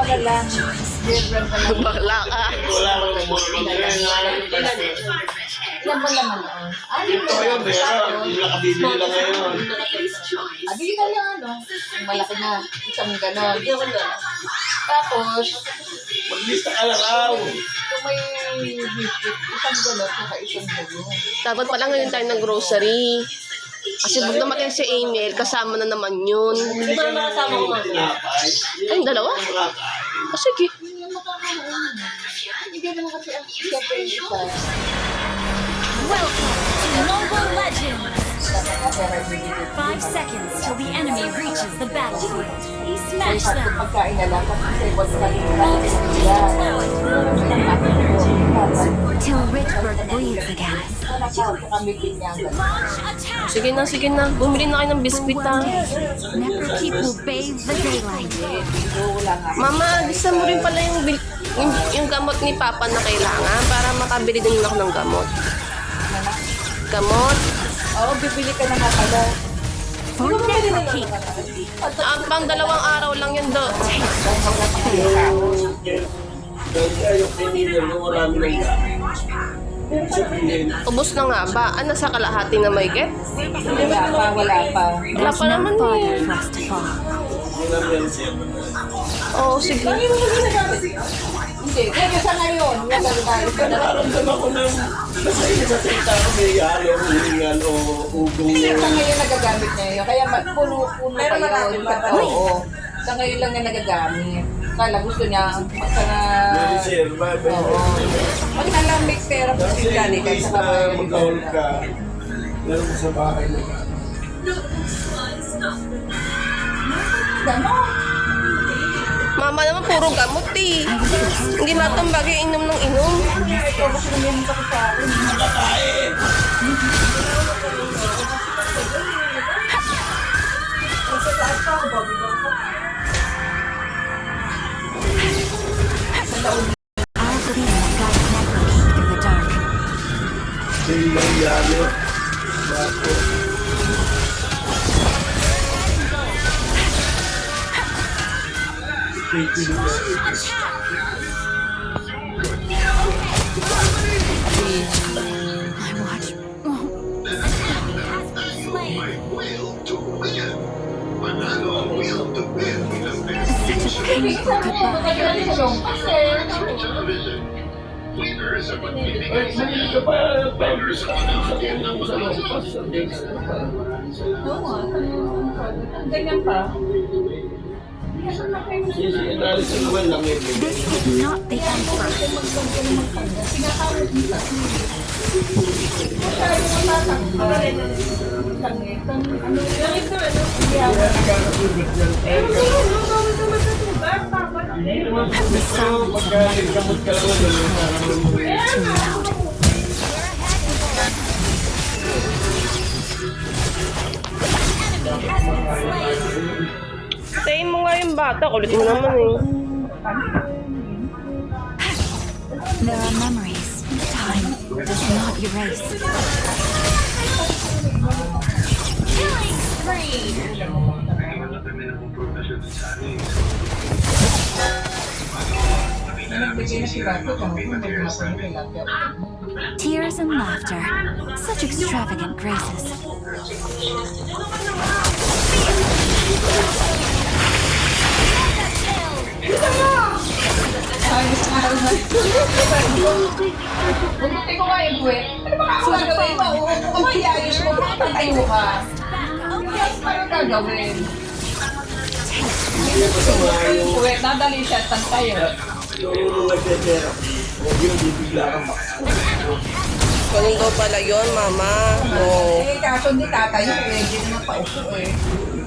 ka na lang. Girlfriend ka lang. Bakla ka. Wala lang ng mga mag-aaral ng pala. Ilan ba naman noon? Ito yun, meron. Hindi nakabibili lang ngayon. Bili ka lang ano. Malaki na. Isang ganon. Tapos, Maglista ka lang raw. kung may biscuit, isang ganon, saka isang ganon. Dapat pala ngayon tayo ng grocery. Kasi pag dumating si Emil, kasama na naman yun. Hindi ka naman kasama ko mga tinapay. Ay, dalawa? Sige. Hindi naman makakain. Hindi naman kasi ang siyempre yung isa. Welcome to Mobile Legends! 5 seconds till the enemy reaches the battlefield. Smash At them! pagkain na lang, kasi what's ka Till Richburg breathes again. Launch attack! Sige na. Bumili na kayo ng biskuit ha. Necrokeep will bathe the daylight. Mama, gusto mo rin pala yung gamot ni Papa na kailangan para makabili din ako ng gamot. Gamot? Oo, bibili ka na nga pala. For Necrokeep, Ang pang 2 araw lang yun do. Yung pinili, marami lang gamit. Sabihin, Ubus na nga ba? Ano sa kalahati na may get? Wala pa. Wala there's pa naman no farther eh. for us to fall. wala yan siya. Oo, sige. Hindi, kaya sa ngayon, yung gagawin ko na. Nararamdaman ko na basta yun sa salita ko may halo, hulingan o ugong. Sa ngayon nagagamit niya yun. Kaya puno-puno pa yun. Oo. Sa ngayon lang niya nagagamit. Kala gusto niya, Sir, oo. Pag nalamig pera po si Johnny, kahit sa kamay. magkahol ka, meron ko sa bahay na ka. Mama naman puro gamot eh. Hindi matambag yung inom ng inom. Our gleam guides Necrokeep through the dark. Hindi lang yalo. Bakit? I watch. Such a painful goodbye. Hindi ka pa pag-usap sa lompas. Ganyan pa. Inalis sa naman lang yun. This is not the end for us. The sound of Gamot ka lang too loud. Tayin mo nga yung bata. Kulit mo naman eh. There are memories time does not erase. Killing spree! Tears and laughter, such extravagant graces. Buti ko nga yung buwet. Ano ba ako gagawin mo? Kung iayos mo, pantay mo ka. Ano gagawin? Yung buwet, nadali siya, pantay. yung nagdedera. Huwag yung bibigla ka pa. Ganun daw pala yun, Mama. Oo. Eh, kaso hindi tatayo eh. Hindi naman paupo eh.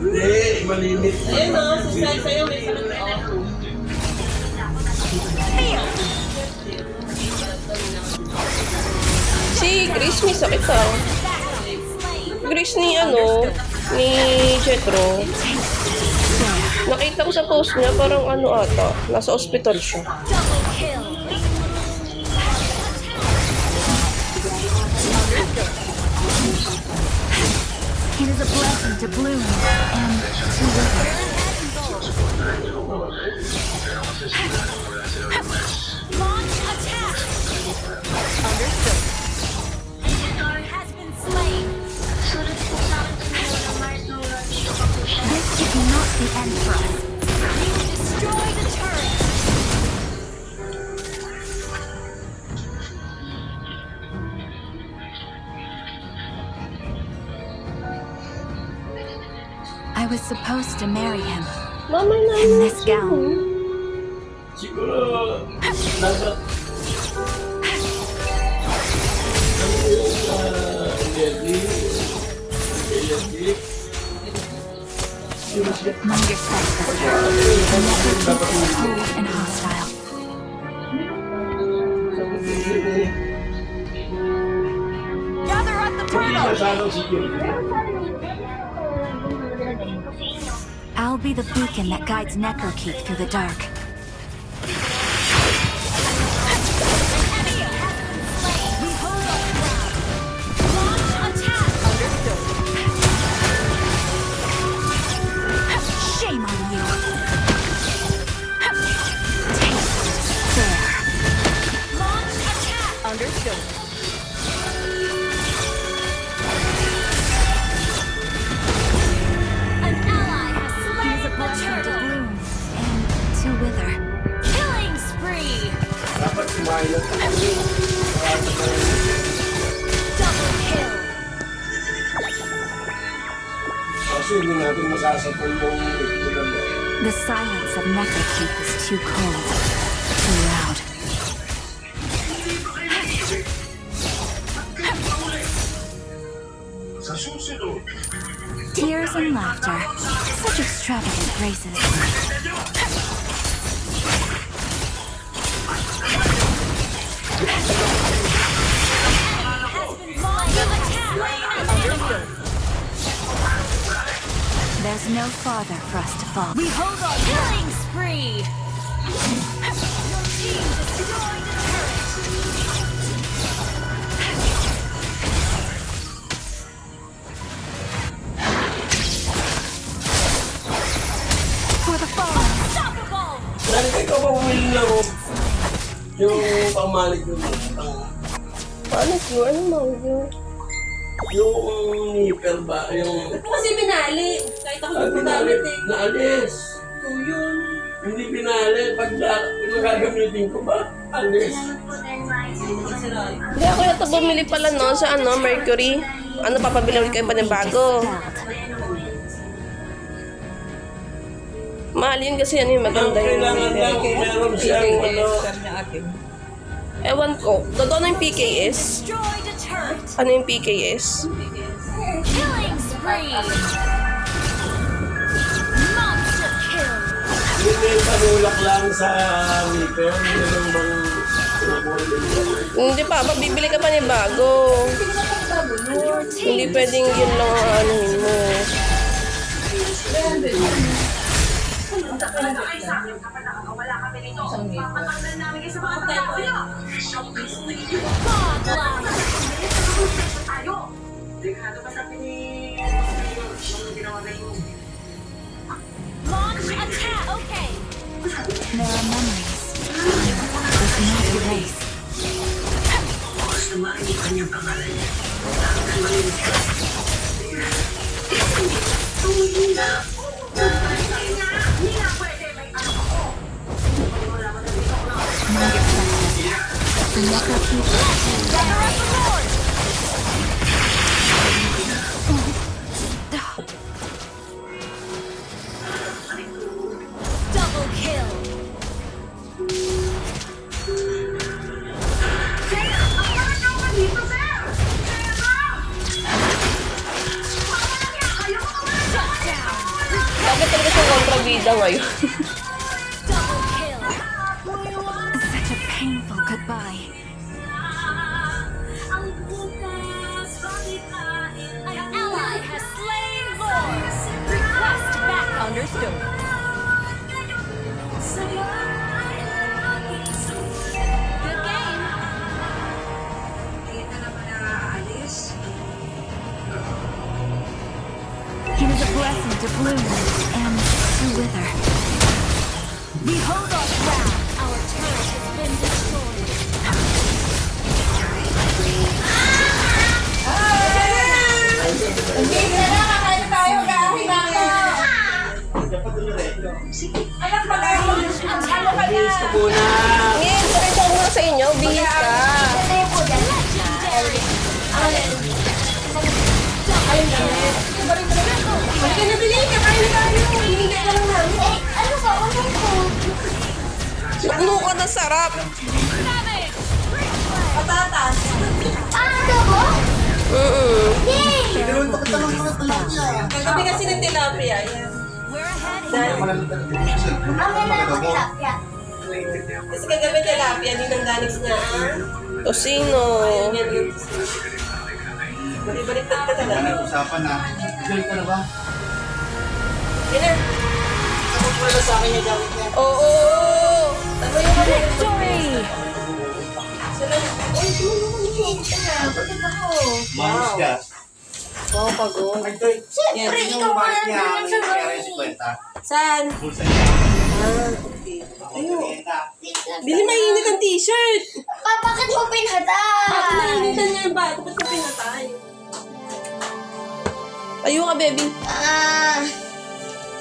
Hindi, malimit. Ayun o, susay sa'yo may sakit na Si Grace may sakit ah. Grace ni ni Jetro. Nakita ko sa post niya, parang ata, nasa ospital siya. Double kill. It is a blessing to bloom and to wither. supposed to marry him Mama na in this gown. Siguro, dapat Among your suspects, Necrokeep is cold and hostile. Gather at the I'll be the beacon that guides Necrokeep through the dark. Shame on you. Taste fair. Launch attack. Understood. An ally has slain the turtle. And to wither. Killing spree. dapat kumain Double kill. kasi hindi natin masasapol yung ikulan na. The silence of Necrokeep is too cold, too loud. Sa susunod, Tears and laughter, such extravagant graces. There's no farther for us to fall. We hold our killing spree. Your team destroyed a turret. For the fallen. Unstoppable. Nalagay ko bang will lang yung pamalig yung Paano yun? Ano mo yun? yung nipper ba? Yung Kasi binali. Kahit ako ah, gumagamit eh. naalis. So yun. Hindi pinali. Pag magagamitin ko ba? Alis. Hindi ako yata bumili pala no sa ano, Mercury. Ano, papabili ulit kayo pa ng bago. Mahal yun kasi ano yung maganda yung Kailangan lang meron siyang ano. Ewan ko. Totoo na yung PKS. Destroyed a turret. Ano yung PKS? Killing spree. Monster kill. Hindi panulak lang sa nipper. Hindi lang bang Hindi pa, bibili ka pa ni bago. Your Hindi team pwedeng yun lang ang anuhin mo. launch attack. Okay. There are memories. With no erase. The Necrokeep double kill. Bakit talaga siyang kontrabida ngayon? Double kill. Such a painful goodbye. An ally has slain Lord. Request back. Understood. Good game. It is a blessing to bloom and to wither. We hold our ground. Our turret has been destroyed. Hindi na lang. Kakain tayo. Kakain tayo. Anak, mag-ano ka na? Ngayon, diretso ko sa inyo. Bihis ka. Legendary. Ayun na. Iba rin talaga. Halika na, bilhin ka. Kain tayo. Hinihintay ka lang namin. Eh, ano ba? Ano ko? Ano ka na sarap? Patatas. Ano ba? Yay! Kagabi kasi ng tilapia. Yan. We're ahead. Ang ganda ng tilapia. Kasi kagabi tilapia, din ang danis niya. Tosino. Yan yun. Balik-baliktad ka talaga. Usapan na. Enjoy ka na ba? Yan na. Oo. Victory! Manis ka. Wow, pagod. Siyempre, ikaw pa lang naman sa Saan? Bulsa niya. Ayun. Bili mainit ang t-shirt. Bakit mo pinata? Bakit nainitan niya yung bato? Ba't ko pinatay? Tayo ka, baby. Ah,